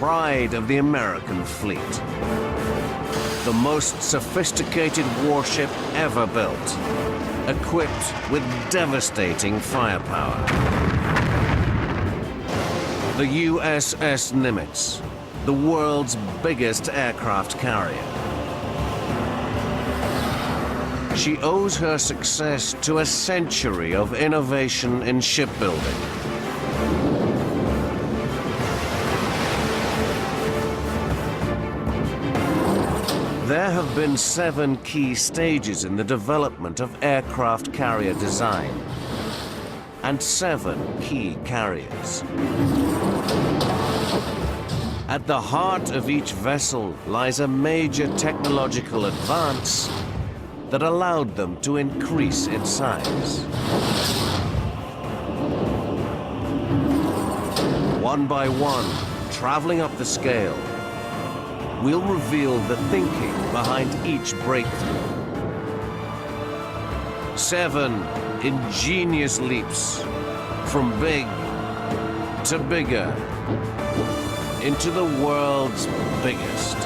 pride of the American fleet. The most sophisticated warship ever built, equipped with devastating firepower. The USS Nimitz, the world's biggest aircraft carrier. She owes her success to a century of innovation in shipbuilding. There have been 7 key stages in the development of aircraft carrier design, and 7 key carriers. At the heart of each vessel lies a major technological advance that allowed them to increase in size. One by one, traveling up the scale, we'll reveal the thinking behind each breakthrough. 7 ingenious leaps from big to bigger into the world's biggest.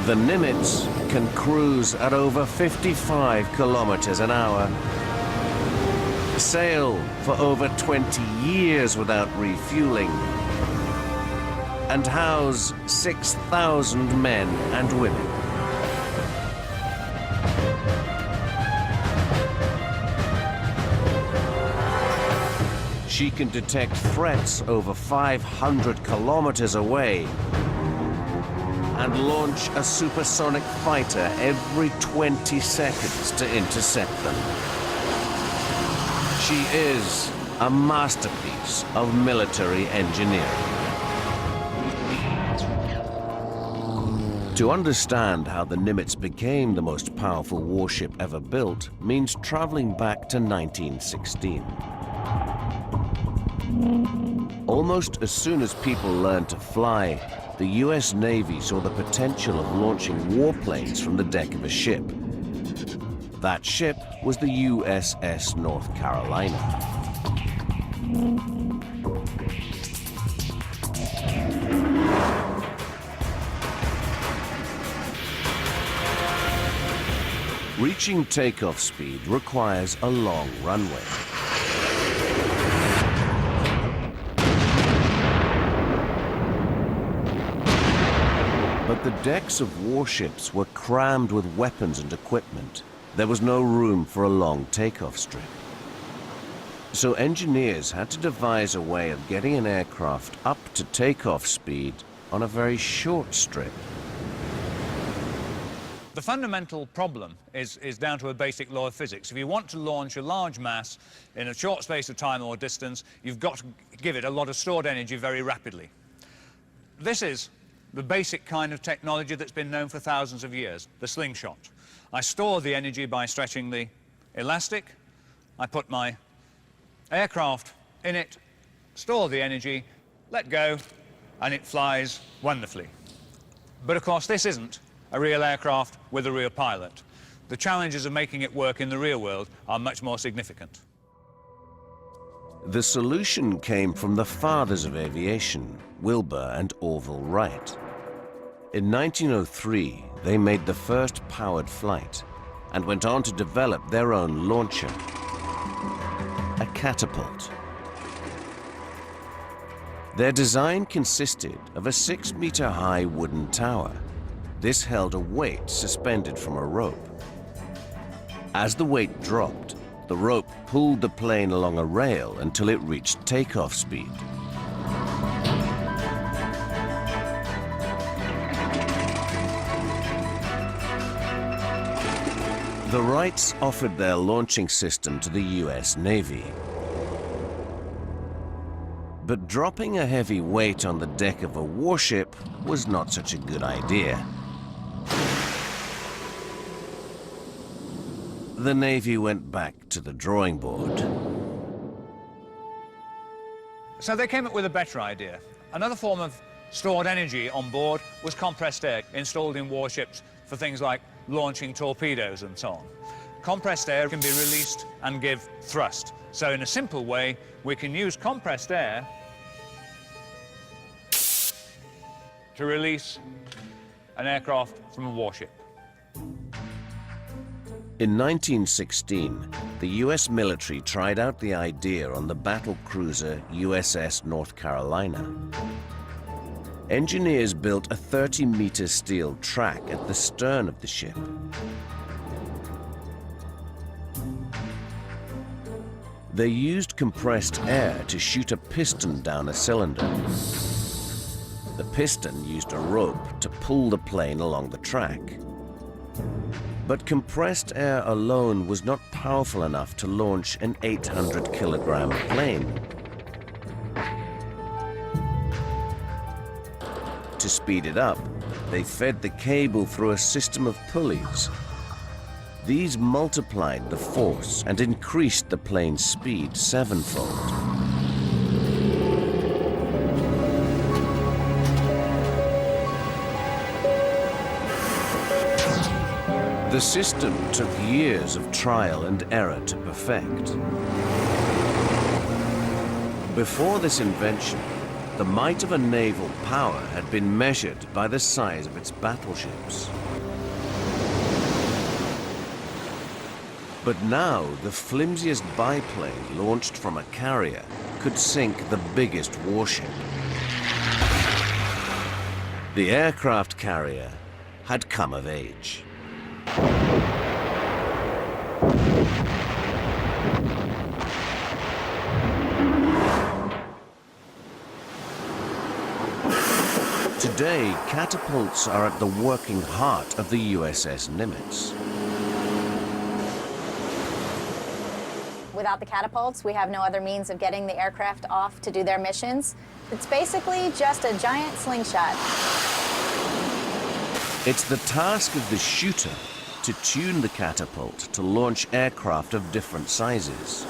The Nimitz can cruise at over 55 kilometers an hour, sail for over 20 years without refueling, and house 6,000 men and women. She can detect threats over 500 kilometers away and launch a supersonic fighter every 20 seconds to intercept them. She is a masterpiece of military engineering. To understand how the Nimitz became the most powerful warship ever built means traveling back to 1916. Almost as soon as people learned to fly, the US Navy saw the potential of launching warplanes from the deck of a ship. That ship was the USS North Carolina. Reaching takeoff speed requires a long runway. But the decks of warships were crammed with weapons and equipment. There was no room for a long takeoff strip. So engineers had to devise a way of getting an aircraft up to takeoff speed on a very short strip. The fundamental problem is down to a basic law of physics. If you want to launch a large mass in a short space of time or distance, you've got to give it a lot of stored energy very rapidly. This is the basic kind of technology that's been known for thousands of years, the slingshot. I store the energy by stretching the elastic. I put my aircraft in it, store the energy, let go, and it flies wonderfully. But of course, this isn't a real aircraft with a real pilot. The challenges of making it work in the real world are much more significant. The solution came from the fathers of aviation, Wilbur and Orville Wright. In 1903, they made the first powered flight and went on to develop their own launcher, a catapult. Their design consisted of a 6-meter-high wooden tower. This held a weight suspended from a rope. As the weight dropped, the rope pulled the plane along a rail until it reached takeoff speed. The Wrights offered their launching system to the US Navy. But dropping a heavy weight on the deck of a warship was not such a good idea. The Navy went back to the drawing board. So they came up with a better idea. Another form of stored energy on board was compressed air, installed in warships for things like launching torpedoes and so on. Compressed air can be released and give thrust. So in a simple way, we can use compressed air to release an aircraft from a warship. In 1916, the US military tried out the idea on the battle cruiser USS North Carolina. Engineers built a 30-meter steel track at the stern of the ship. They used compressed air to shoot a piston down a cylinder. The piston used a rope to pull the plane along the track. But compressed air alone was not powerful enough to launch an 800-kilogram plane. To speed it up, they fed the cable through a system of pulleys. These multiplied the force and increased the plane's speed sevenfold. The system took years of trial and error to perfect. Before this invention, the might of a naval power had been measured by the size of its battleships. But now, the flimsiest biplane launched from a carrier could sink the biggest warship. The aircraft carrier had come of age. Today, catapults are at the working heart of the USS Nimitz. Without the catapults, we have no other means of getting the aircraft off to do their missions. It's basically just a giant slingshot. It's the task of the shooter to tune the catapult to launch aircraft of different sizes.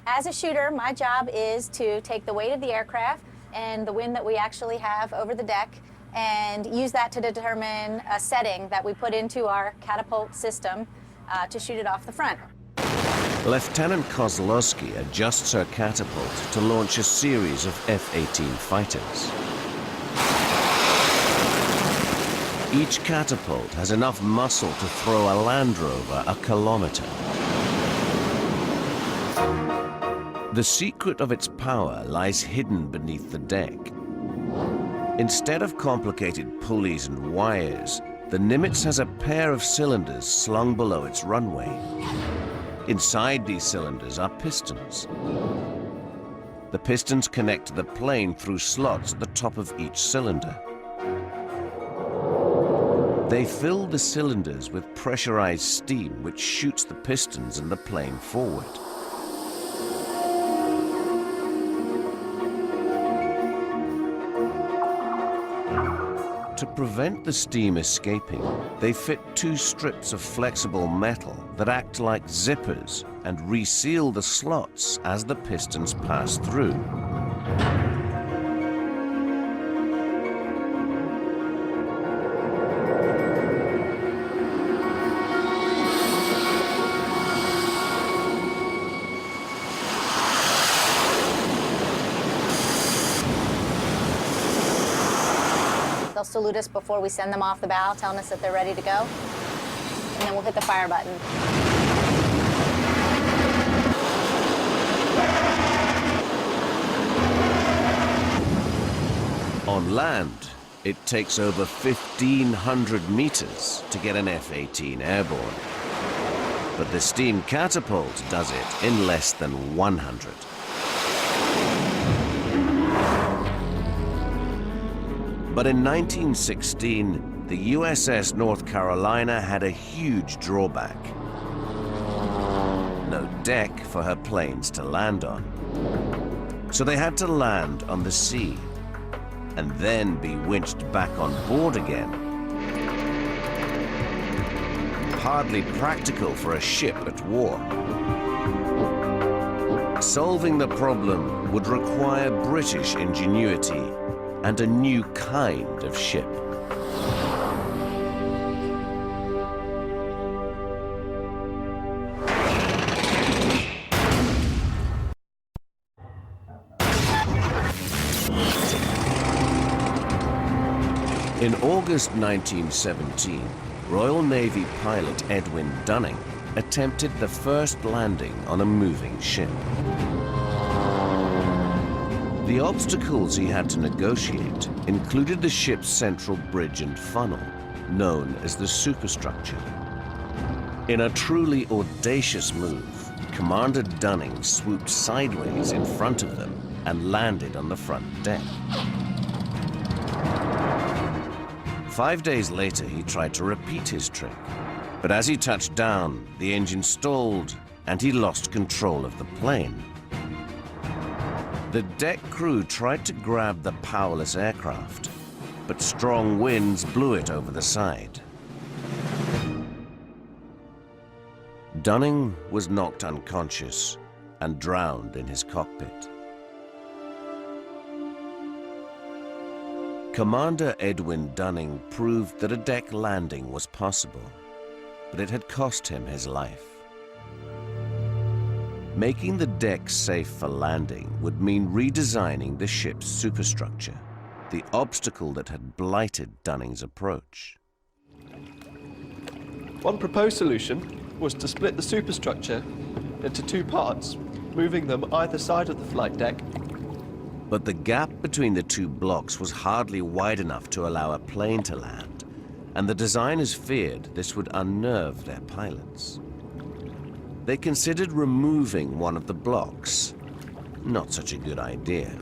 As a shooter, my job is to take the weight of the aircraft and the wind that we actually have over the deck and use that to determine a setting that we put into our catapult system to shoot it off the front. Lieutenant Kozlowski adjusts her catapult to launch a series of F-18 fighters. Each catapult has enough muscle to throw a Land Rover a kilometer. The secret of its power lies hidden beneath the deck. Instead of complicated pulleys and wires, the Nimitz has a pair of cylinders slung below its runway. Inside these cylinders are pistons. The pistons connect to the plane through slots at the top of each cylinder. They fill the cylinders with pressurized steam, which shoots the pistons and the plane forward. To prevent the steam escaping, they fit two strips of flexible metal that act like zippers and reseal the slots as the pistons pass through. They'll salute us before we send them off the bow, telling us that they're ready to go. And then we'll hit the fire button. On land, it takes over 1,500 meters to get an F-18 airborne. But the steam catapult does it in less than 100. But in 1916, the USS North Carolina had a huge drawback. No deck for her planes to land on. So they had to land on the sea and then be winched back on board again. Hardly practical for a ship at war. Solving the problem would require British ingenuity and a new kind of ship. In August 1917, Royal Navy pilot Edwin Dunning attempted the first landing on a moving ship. The obstacles he had to negotiate included the ship's central bridge and funnel, known as the superstructure. In a truly audacious move, Commander Dunning swooped sideways in front of them and landed on the front deck. 5 days later, he tried to repeat his trick, but as he touched down, the engine stalled and he lost control of the plane. The deck crew tried to grab the powerless aircraft, but strong winds blew it over the side. Dunning was knocked unconscious and drowned in his cockpit. Commander Edwin Dunning proved that a deck landing was possible, but it had cost him his life. Making the deck safe for landing would mean redesigning the ship's superstructure, the obstacle that had blighted Dunning's approach. One proposed solution was to split the superstructure into two parts, moving them either side of the flight deck. But the gap between the two blocks was hardly wide enough to allow a plane to land, and the designers feared this would unnerve their pilots. They considered removing one of the blocks. Not such a good idea.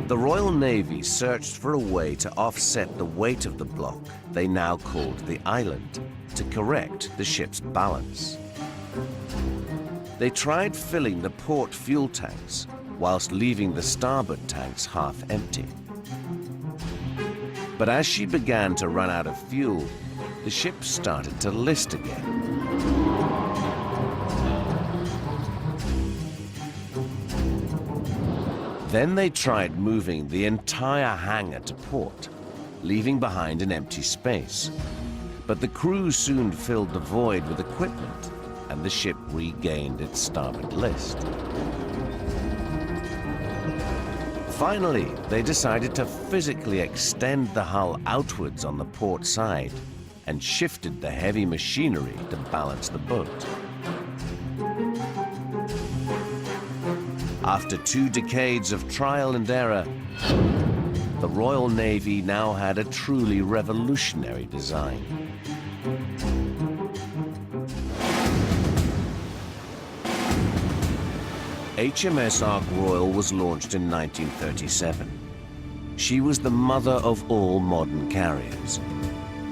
The Royal Navy searched for a way to offset the weight of the block they now called the island, to correct the ship's balance. They tried filling the port fuel tanks whilst leaving the starboard tanks half empty. But as she began to run out of fuel, the ship started to list again. Then they tried moving the entire hangar to port, leaving behind an empty space. But the crew soon filled the void with equipment, and the ship regained its starboard list. Finally, they decided to physically extend the hull outwards on the port side and shifted the heavy machinery to balance the boat. After 2 decades of trial and error, the Royal Navy now had a truly revolutionary design. HMS Ark Royal was launched in 1937. She was the mother of all modern carriers.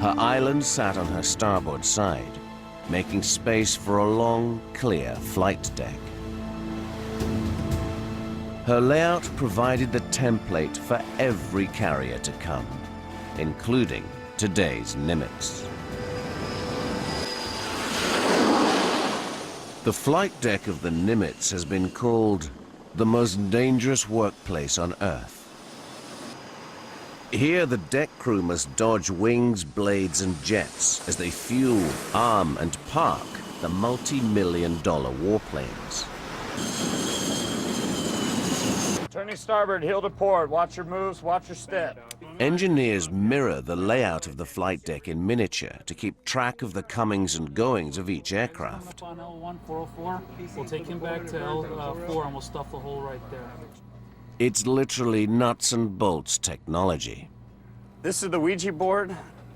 Her island sat on her starboard side, making space for a long, clear flight deck. Her layout provided the template for every carrier to come, including today's Nimitz. The flight deck of the Nimitz has been called the most dangerous workplace on Earth. Here, the deck crew must dodge wings, blades, and jets as they fuel, arm, and park the multi-million-dollar warplanes. Turning starboard, heel to port. Watch your moves, watch your step. Engineers mirror the layout of the flight deck in miniature to keep track of the comings and goings of each aircraft. On L1, 404. We'll take him back to L4 and we'll stuff the hole right there. It's literally nuts and bolts technology. This is the Ouija board.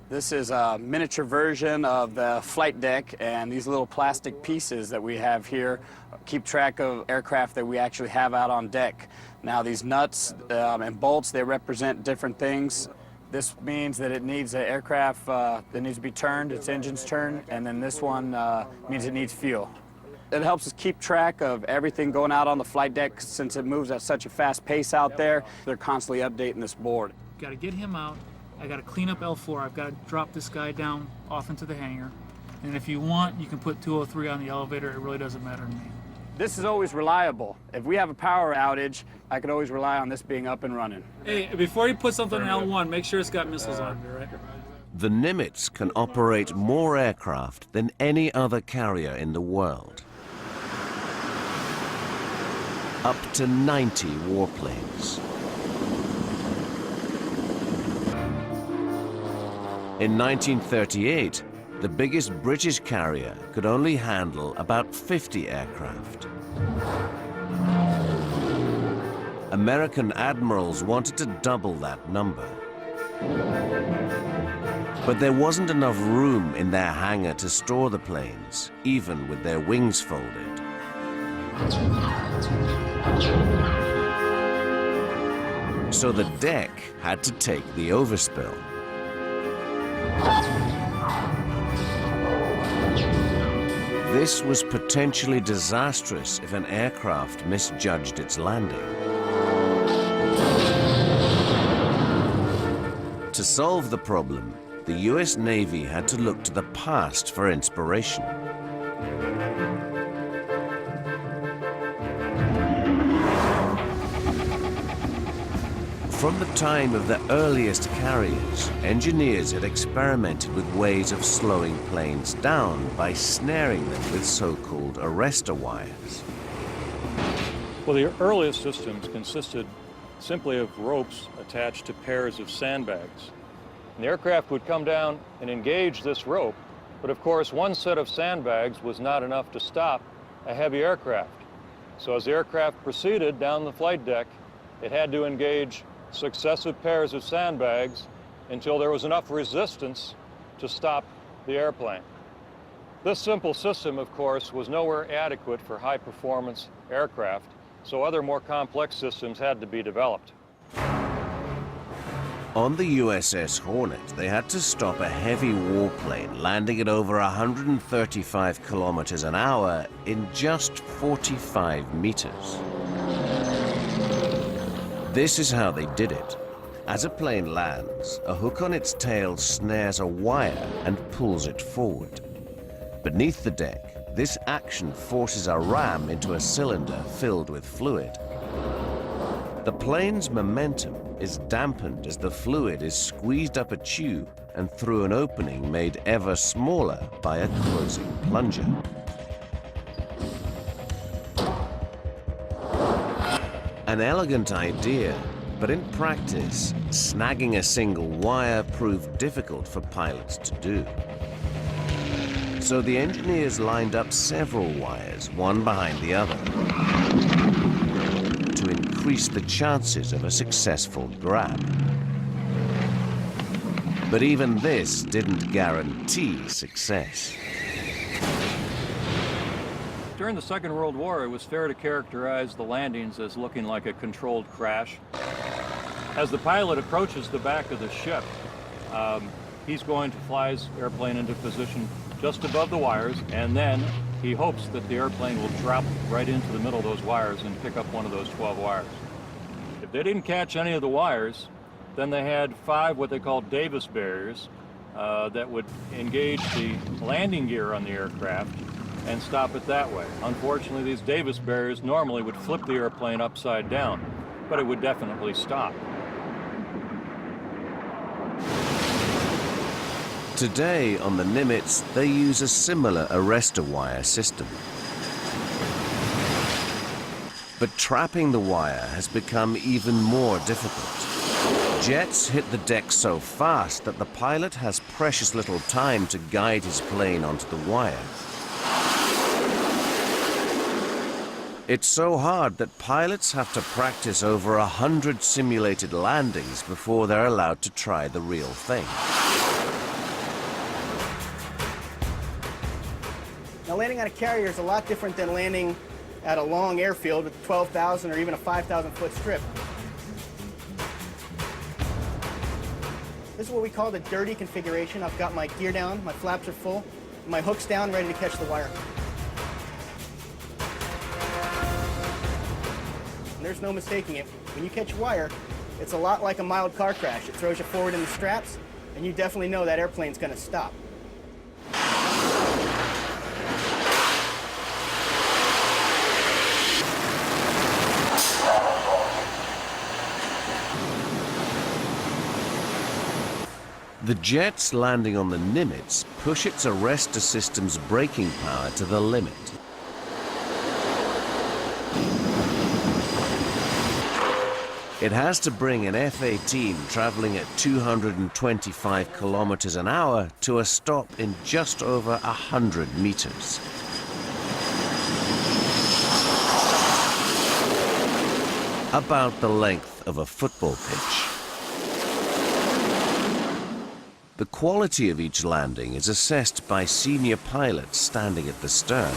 This is a miniature version of the flight deck, and these little plastic pieces that we have here keep track of aircraft that we actually have out on deck. Now these nuts and bolts, they represent different things. This means that it needs an aircraft that needs to be turned, its engines turned, and then this one means it needs fuel. It helps us keep track of everything going out on the flight deck since it moves at such a fast pace out there. They're constantly updating this board. Got to get him out. I got to clean up L4. I've got to drop this guy down off into the hangar. And if you want, you can put 203 on the elevator. It really doesn't matter to me. This is always reliable. If we have a power outage, I can always rely on this being up and running. Hey, before you put something in L1, make sure it's got missiles on it, right? The Nimitz can operate more aircraft than any other carrier in the world. Up to 90 warplanes. In 1938, the biggest British carrier could only handle about 50 aircraft. American admirals wanted to double that number. But there wasn't enough room in their hangar to store the planes, even with their wings folded. So the deck had to take the overspill. This was potentially disastrous if an aircraft misjudged its landing. To solve the problem, the US Navy had to look to the past for inspiration. From the time of the earliest carriers, engineers had experimented with ways of slowing planes down by snaring them with so-called arrestor wires. Well, the earliest systems consisted simply of ropes attached to pairs of sandbags. And the aircraft would come down and engage this rope, but of course one set of sandbags was not enough to stop a heavy aircraft. So as the aircraft proceeded down the flight deck, it had to engage successive pairs of sandbags until there was enough resistance to stop the airplane. This simple system, of course, was nowhere adequate for high-performance aircraft, so other more complex systems had to be developed. On the USS Hornet, they had to stop a heavy warplane landing at over 135 kilometers an hour in just 45 meters. This is how they did it. As a plane lands, a hook on its tail snares a wire and pulls it forward. Beneath the deck, this action forces a ram into a cylinder filled with fluid. The plane's momentum is dampened as the fluid is squeezed up a tube and through an opening made ever smaller by a closing plunger. An elegant idea, but in practice, snagging a single wire proved difficult for pilots to do. So the engineers lined up several wires, one behind the other, to increase the chances of a successful grab. But even this didn't guarantee success. During the Second World War, it was fair to characterize the landings as looking like a controlled crash. As the pilot approaches the back of the ship, he's going to fly his airplane into position just above the wires, and then he hopes that the airplane will drop right into the middle of those wires and pick up one of those 12 wires. If they didn't catch any of the wires, then they had 5 what they call Davis barriers that would engage the landing gear on the aircraft and stop it that way. Unfortunately, these Davis barriers normally would flip the airplane upside down, but it would definitely stop. Today on the Nimitz, they use a similar arrestor wire system. But trapping the wire has become even more difficult. Jets hit the deck so fast that the pilot has precious little time to guide his plane onto the wire. It's so hard that pilots have to practice over 100 simulated landings before they're allowed to try the real thing. Now, landing on a carrier is a lot different than landing at a long airfield with 12,000 or even a 5,000 foot strip. This is what we call the dirty configuration. I've got my gear down, my flaps are full, and my hook's down, ready to catch the wire. And there's no mistaking it. When you catch wire, it's a lot like a mild car crash. It throws you forward in the straps, and you definitely know that airplane's going to stop. The jets landing on the Nimitz push its arrestor system's braking power to the limit. It has to bring an F-18 traveling at 225 kilometers an hour to a stop in just over 100 meters. About the length of a football pitch. The quality of each landing is assessed by senior pilots standing at the stern.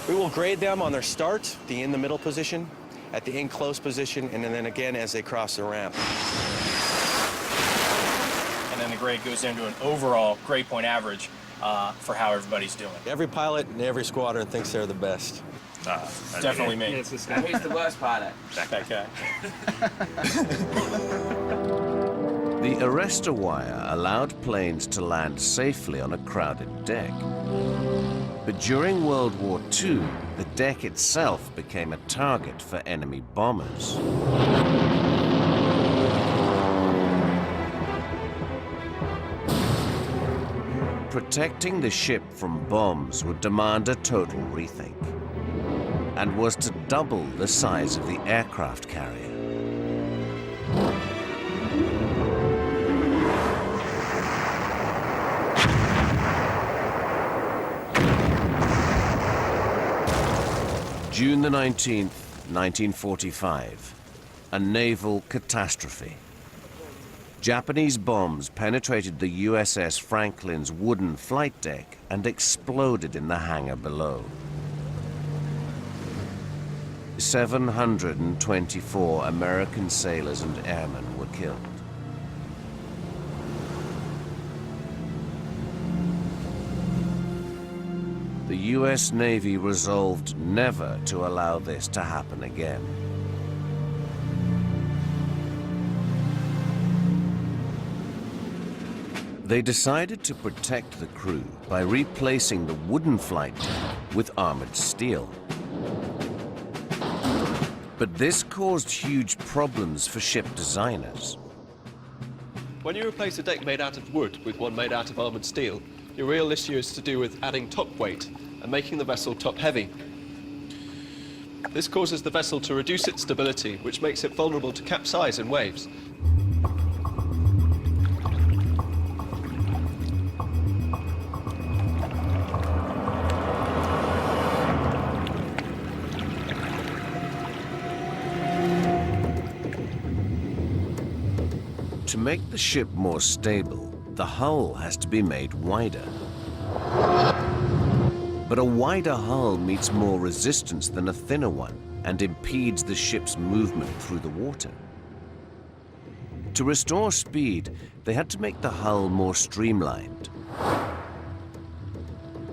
We will grade them on their start, the in the middle position, at the in close position, and then again as they cross the ramp. And then the grade goes into an overall grade point average for how everybody's doing. Every pilot in every squadron thinks they're the best. Definitely me. It's this guy. Who's the worst pilot? That guy. The arrestor wire allowed planes to land safely on a crowded deck. But during World War II, the deck itself became a target for enemy bombers. Protecting the ship from bombs would demand a total rethink, and was to double the size of the aircraft carrier. June the 19th, 1945, a naval catastrophe. Japanese bombs penetrated the USS Franklin's wooden flight deck and exploded in the hangar below. 724 American sailors and airmen were killed. The US Navy resolved never to allow this to happen again. They decided to protect the crew by replacing the wooden flight deck with armored steel. But this caused huge problems for ship designers. When you replace a deck made out of wood with one made out of armored steel, your real issue is to do with adding top weight and making the vessel top heavy. This causes the vessel to reduce its stability, which makes it vulnerable to capsize in waves. To make the ship more stable, the hull has to be made wider. But a wider hull meets more resistance than a thinner one and impedes the ship's movement through the water. To restore speed, they had to make the hull more streamlined.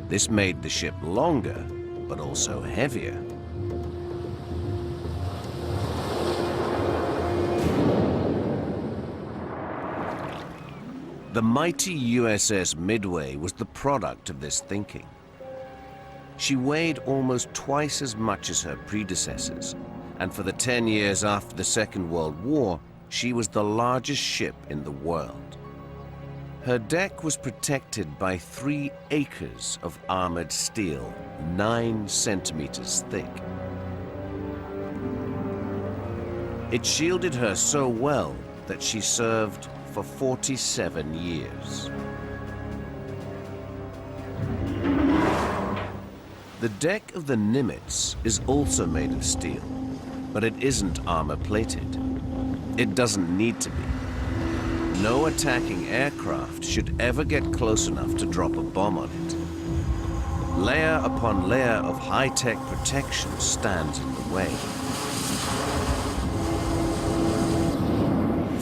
This made the ship longer, but also heavier. The mighty USS Midway was the product of this thinking. She weighed almost twice as much as her predecessors, and for the 10 years after the Second World War, she was the largest ship in the world. Her deck was protected by 3 acres of armored steel, 9 centimeters thick. It shielded her so well that she served for 47 years. The deck of the Nimitz is also made of steel, but it isn't armor-plated. It doesn't need to be. No attacking aircraft should ever get close enough to drop a bomb on it. Layer upon layer of high-tech protection stands in the way.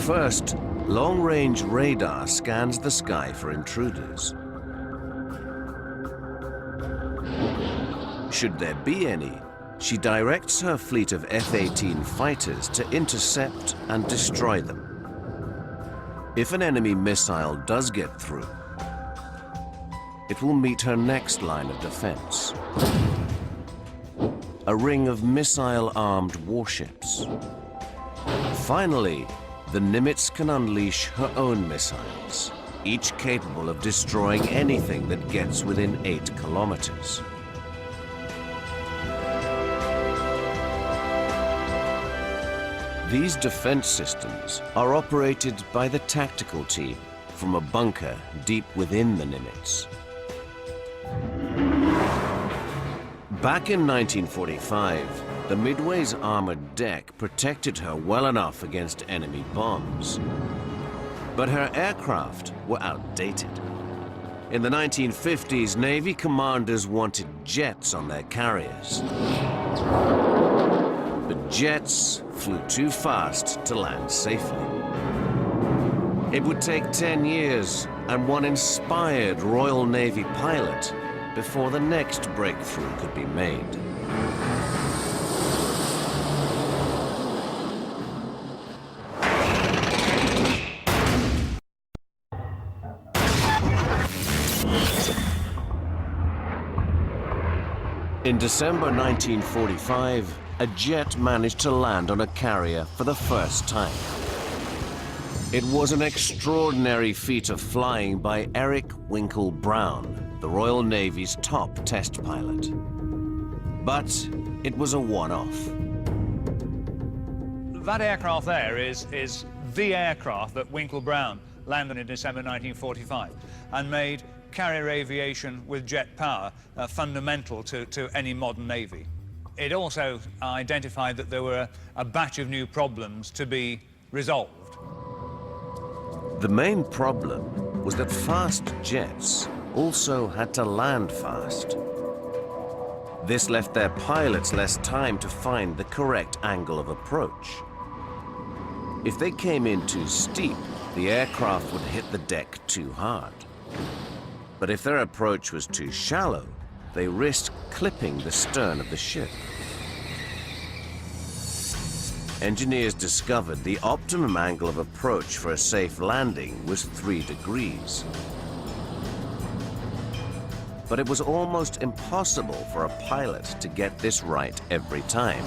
First, long-range radar scans the sky for intruders. Should there be any, she directs her fleet of F-18 fighters to intercept and destroy them. If an enemy missile does get through, it will meet her next line of defense. A ring of missile-armed warships. Finally, the Nimitz can unleash her own missiles, each capable of destroying anything that gets within 8 kilometers. These defense systems are operated by the tactical team from a bunker deep within the Nimitz. Back in 1945, the Midway's armored deck protected her well enough against enemy bombs. But her aircraft were outdated. In the 1950s, Navy commanders wanted jets on their carriers. But jets flew too fast to land safely. It would take 10 years and one inspired Royal Navy pilot before the next breakthrough could be made. In December 1945, a jet managed to land on a carrier for the first time. It was an extraordinary feat of flying by Eric Winkle Brown, the Royal Navy's top test pilot. But it was a one-off. That aircraft there is the aircraft that Winkle Brown landed in December 1945 and made carrier aviation with jet power fundamental to any modern Navy. It also identified that there were a batch of new problems to be resolved. The main problem was that fast jets also had to land fast. This left their pilots less time to find the correct angle of approach. If they came in too steep, the aircraft would hit the deck too hard. But if their approach was too shallow, they risked clipping the stern of the ship. Engineers discovered the optimum angle of approach for a safe landing was 3 degrees. But it was almost impossible for a pilot to get this right every time.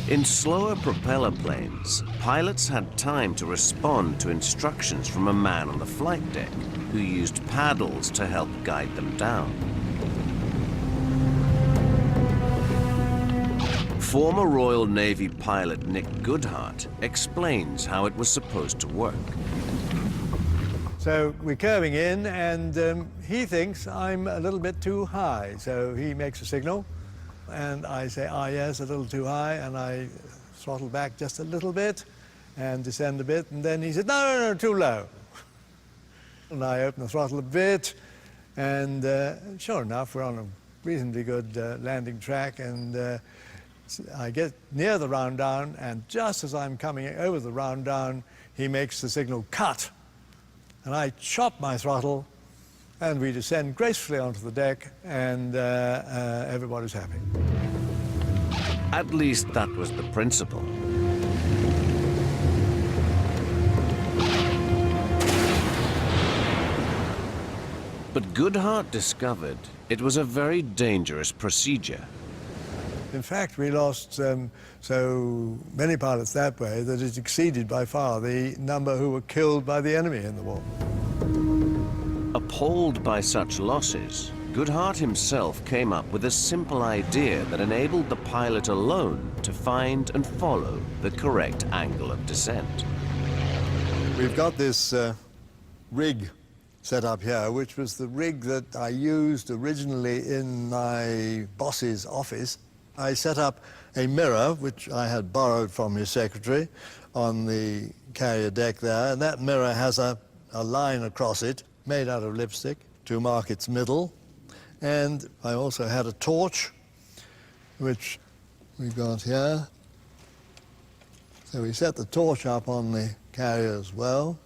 In slower propeller planes, pilots had time to respond to instructions from a man on the flight deck who used paddles to help guide them down. Former Royal Navy pilot Nick Goodhart explains how it was supposed to work. So we're curving in, and he thinks I'm a little bit too high, so he makes a signal. And I say, yes, a little too high, and I throttle back just a little bit and descend a bit, and then he said, no, too low. And I open the throttle a bit, and sure enough, we're on a reasonably good landing track, and I get near the round down, and just as I'm coming over the round down, he makes the signal cut, and I chop my throttle, and we descend gracefully onto the deck, and everybody's happy. At least that was the principle. But Goodhart discovered it was a very dangerous procedure. In fact, we lost so many pilots that way that it exceeded by far the number who were killed by the enemy in the war. Appalled by such losses, Goodhart himself came up with a simple idea that enabled the pilot alone to find and follow the correct angle of descent. We've got this rig set up here, which was the rig that I used originally in my boss's office. I set up a mirror, which I had borrowed from his secretary, on the carrier deck there, and that mirror has a line across it made out of lipstick to mark its middle. And I also had a torch which we've got here. So we set the torch up on the carrier as well.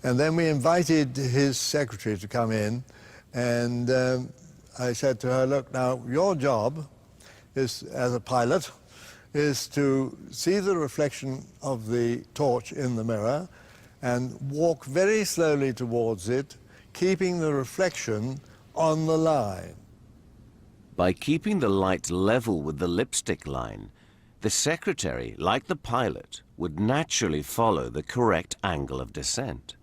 And then we invited his secretary to come in, and I said to her, look, now your job is, as a pilot, is to see the reflection of the torch in the mirror and walk very slowly towards it, keeping the reflection on the line. By keeping the light level with the lipstick line, the secretary, like the pilot, would naturally follow the correct angle of descent.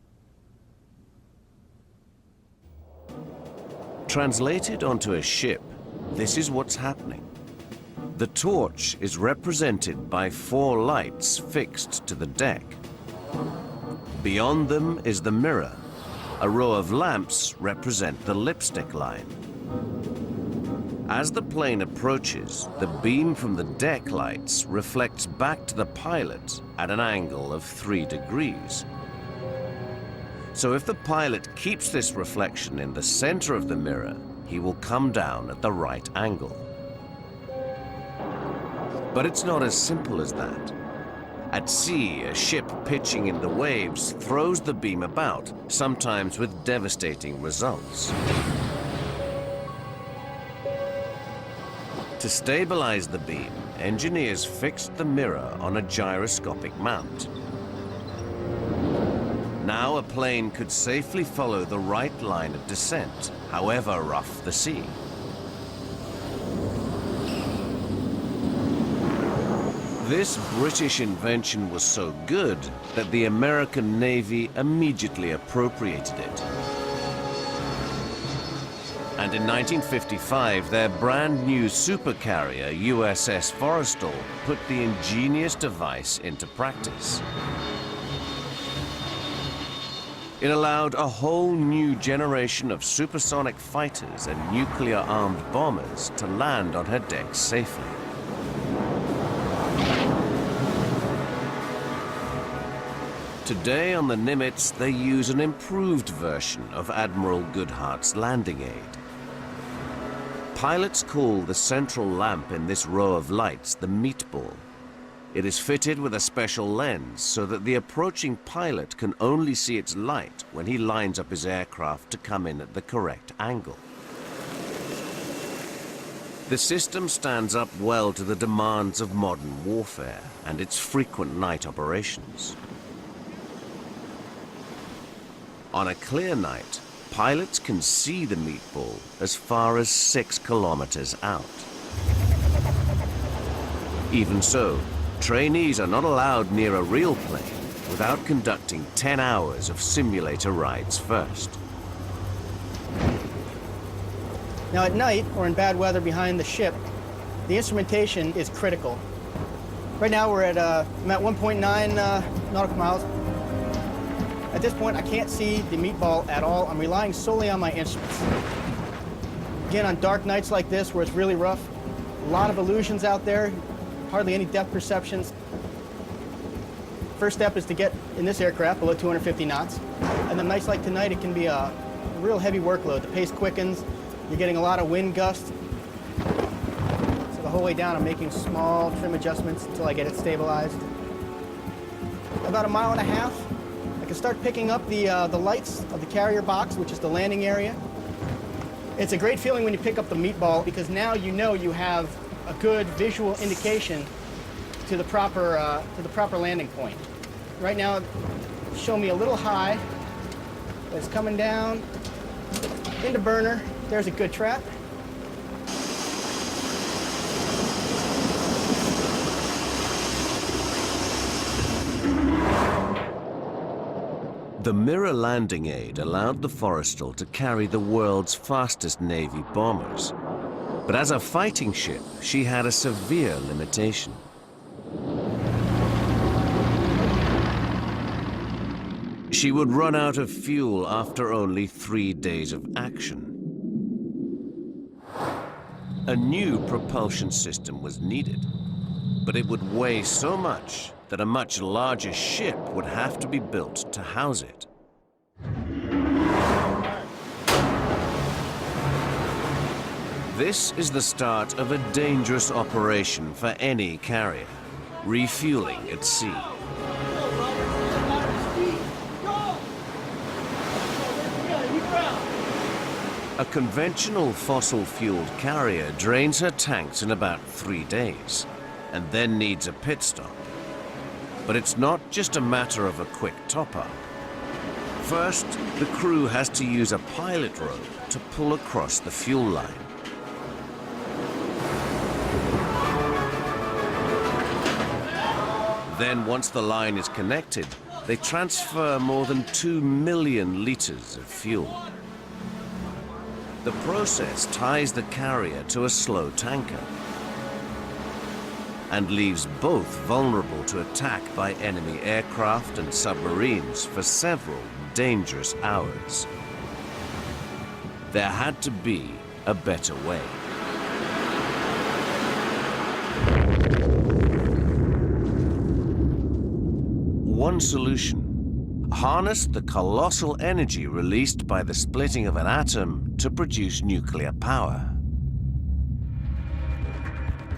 Translated onto a ship, this is what's happening. The torch is represented by 4 lights fixed to the deck. Beyond them is the mirror. A row of lamps represent the lipstick line. As the plane approaches, the beam from the deck lights reflects back to the pilot at an angle of 3 degrees. So if the pilot keeps this reflection in the center of the mirror, he will come down at the right angle. But it's not as simple as that. At sea, a ship pitching in the waves throws the beam about, sometimes with devastating results. To stabilize the beam, engineers fixed the mirror on a gyroscopic mount. Now a plane could safely follow the right line of descent, however rough the sea. This British invention was so good that the American Navy immediately appropriated it. And in 1955, their brand new supercarrier, USS Forrestal, put the ingenious device into practice. It allowed a whole new generation of supersonic fighters and nuclear-armed bombers to land on her decks safely. Today on the Nimitz, they use an improved version of Admiral Goodhart's landing aid. Pilots call the central lamp in this row of lights the meatball. It is fitted with a special lens so that the approaching pilot can only see its light when he lines up his aircraft to come in at the correct angle. The system stands up well to the demands of modern warfare and its frequent night operations. On a clear night, pilots can see the meatball as far as 6 kilometers out. Even so, trainees are not allowed near a real plane without conducting 10 hours of simulator rides first. Now at night, or in bad weather behind the ship, the instrumentation is critical. Right now we're at, I'm at 1.9 nautical miles. At this point, I can't see the meatball at all. I'm relying solely on my instruments. Again, on dark nights like this, where it's really rough, a lot of illusions out there, hardly any depth perceptions. First step is to get in this aircraft below 250 knots. And then nights like tonight, it can be a real heavy workload. The pace quickens, you're getting a lot of wind gusts. So the whole way down, I'm making small trim adjustments until I get it stabilized. About 1.5 miles, I can start picking up the lights of the carrier box, which is the landing area. It's a great feeling when you pick up the meatball because now you know you have a good visual indication to the proper landing point. Right now, it's showing me a little high, but it's coming down into burner. There's a good trap. The mirror landing aid allowed the Forrestal to carry the world's fastest Navy bombers. But as a fighting ship, she had a severe limitation. She would run out of fuel after only 3 days of action. A new propulsion system was needed, but it would weigh so much that a much larger ship would have to be built to house it. This is the start of a dangerous operation for any carrier, refueling at sea. A conventional fossil-fueled carrier drains her tanks in about 3 days, and then needs a pit stop. But it's not just a matter of a quick top-up. First, the crew has to use a pilot rope to pull across the fuel line. Then, once the line is connected, they transfer more than 2 million liters of fuel. The process ties the carrier to a slow tanker and leaves both vulnerable to attack by enemy aircraft and submarines for several dangerous hours. There had to be a better way. One solution: harness the colossal energy released by the splitting of an atom to produce nuclear power.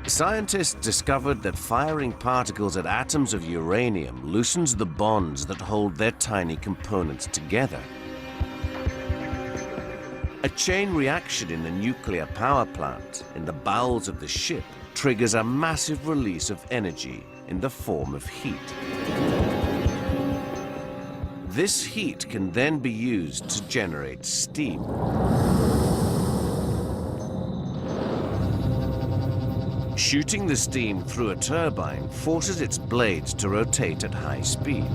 Scientists discovered that firing particles at atoms of uranium loosens the bonds that hold their tiny components together. A chain reaction in the nuclear power plant in the bowels of the ship triggers a massive release of energy in the form of heat. This heat can then be used to generate steam. Shooting the steam through a turbine forces its blades to rotate at high speed.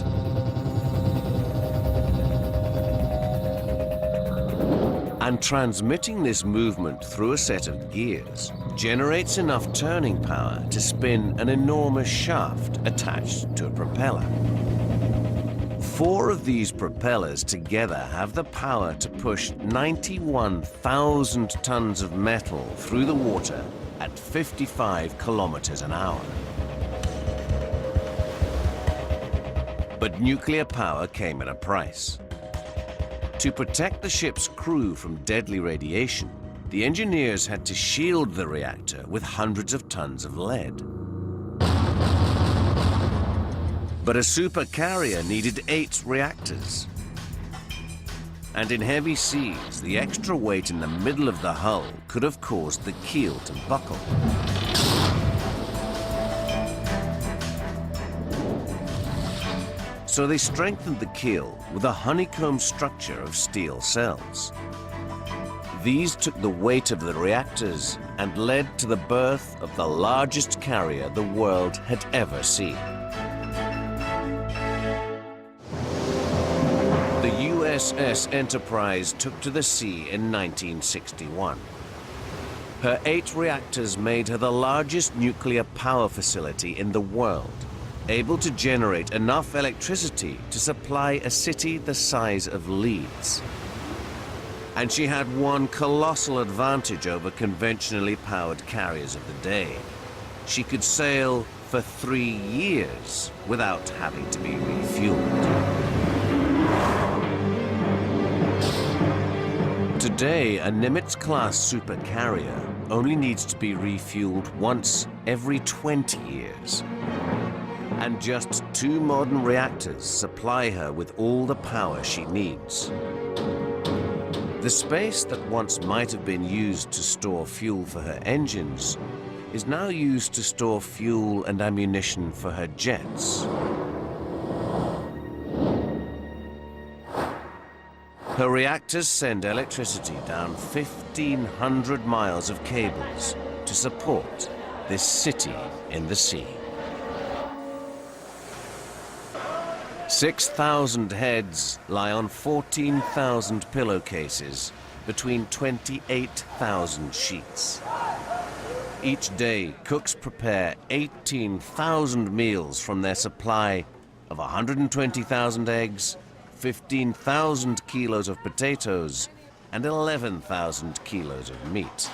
And transmitting this movement through a set of gears generates enough turning power to spin an enormous shaft attached to a propeller. 4 of these propellers together have the power to push 91,000 tons of metal through the water at 55 kilometers an hour. But nuclear power came at a price. To protect the ship's crew from deadly radiation, the engineers had to shield the reactor with hundreds of tons of lead. But a supercarrier needed 8 reactors. And in heavy seas, the extra weight in the middle of the hull could have caused the keel to buckle. So they strengthened the keel with a honeycomb structure of steel cells. These took the weight of the reactors and led to the birth of the largest carrier the world had ever seen. The USS Enterprise took to the sea in 1961. Her 8 reactors made her the largest nuclear power facility in the world, able to generate enough electricity to supply a city the size of Leeds. And she had one colossal advantage over conventionally powered carriers of the day. She could sail for 3 years without having to be refueled. Today, a Nimitz Class supercarrier only needs to be refueled once every 20 years. And just 2 modern reactors supply her with all the power she needs. The space that once might have been used to store fuel for her engines is now used to store fuel and ammunition for her jets. Her reactors send electricity down 1,500 miles of cables to support this city in the sea. 6,000 heads lie on 14,000 pillowcases between 28,000 sheets. Each day, cooks prepare 18,000 meals from their supply of 120,000 eggs, 15,000 kilos of potatoes, and 11,000 kilos of meat.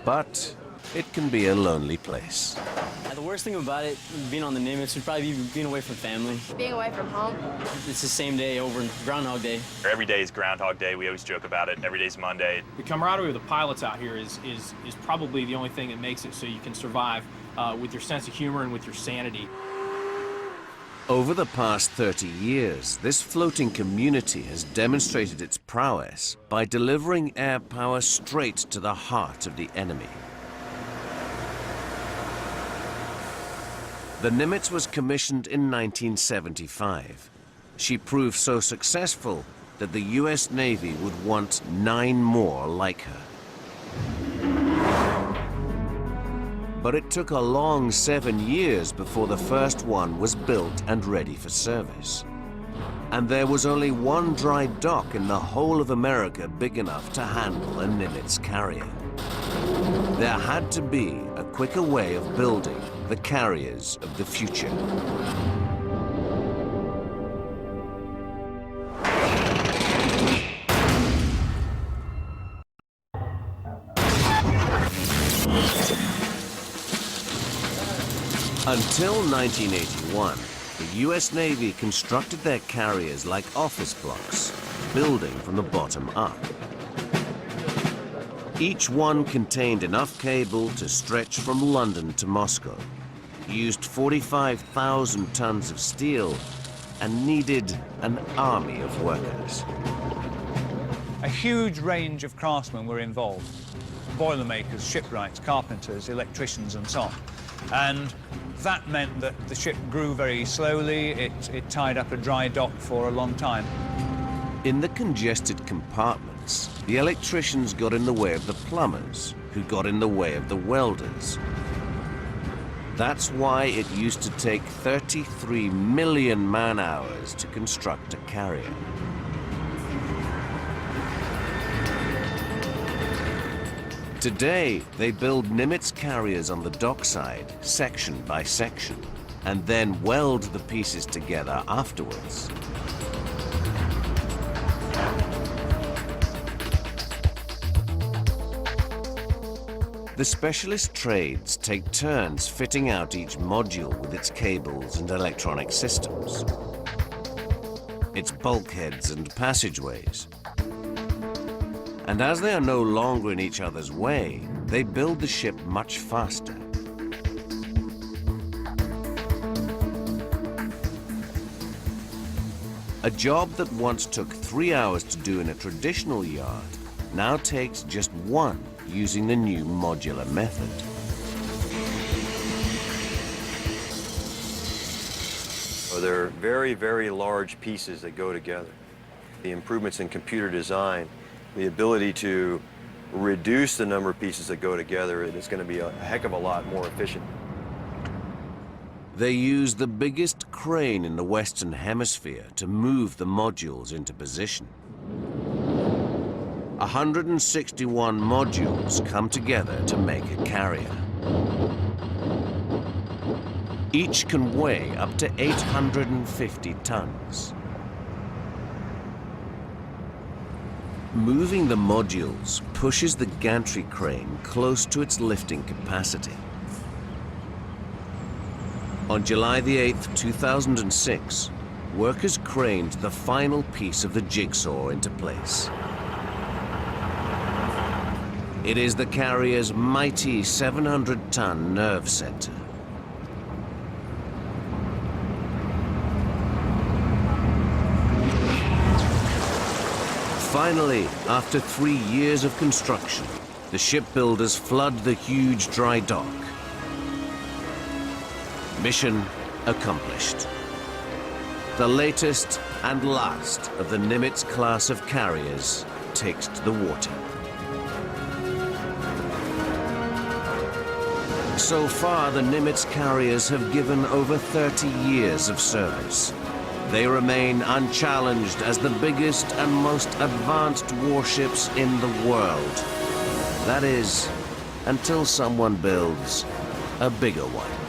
But it can be a lonely place. The worst thing about it, being on the Nimitz, would probably be being away from family. Being away from home. It's the same day over, Groundhog Day. Every day is Groundhog Day. We always joke about it. Every day's Monday. The camaraderie of the pilots out here is probably the only thing that makes it so you can survive with your sense of humor and with your sanity. Over the past 30 years, this floating community has demonstrated its prowess by delivering air power straight to the heart of the enemy. The Nimitz was commissioned in 1975. She proved so successful that the US Navy would want 9 more like her. But it took a long 7 years before the first one was built and ready for service. And there was only one dry dock in the whole of America big enough to handle a Nimitz carrier. There had to be a quicker way of building the carriers of the future. Until 1981, the US Navy constructed their carriers like office blocks, building from the bottom up. Each one contained enough cable to stretch from London to Moscow, used 45,000 tons of steel, and needed an army of workers. A huge range of craftsmen were involved. Boilermakers, shipwrights, carpenters, electricians, and so on. And that meant that the ship grew very slowly. It tied up a dry dock for a long time. In the congested compartments, the electricians got in the way of the plumbers, who got in the way of the welders. That's why it used to take 33 million man-hours to construct a carrier. Today, they build Nimitz carriers on the dockside, section by section, and then weld the pieces together afterwards. The specialist trades take turns fitting out each module with its cables and electronic systems, its bulkheads and passageways. And as they are no longer in each other's way, they build the ship much faster. A job that once took 3 hours to do in a traditional yard now takes just 1 using the new modular method. So they're very, very large pieces that go together. The improvements in computer design, the ability to reduce the number of pieces that go together, it's going to be a heck of a lot more efficient. They use the biggest crane in the Western Hemisphere to move the modules into position. 161 modules come together to make a carrier. Each can weigh up to 850 tons. Moving the modules pushes the gantry crane close to its lifting capacity. On July the 8th, 2006, workers craned the final piece of the jigsaw into place. It is the carrier's mighty 700-ton nerve center. Finally, after 3 years of construction, the shipbuilders flood the huge dry dock. Mission accomplished. The latest and last of the Nimitz class of carriers takes to the water. So far, the Nimitz carriers have given over 30 years of service. They remain unchallenged as the biggest and most advanced warships in the world. That is, until someone builds a bigger one.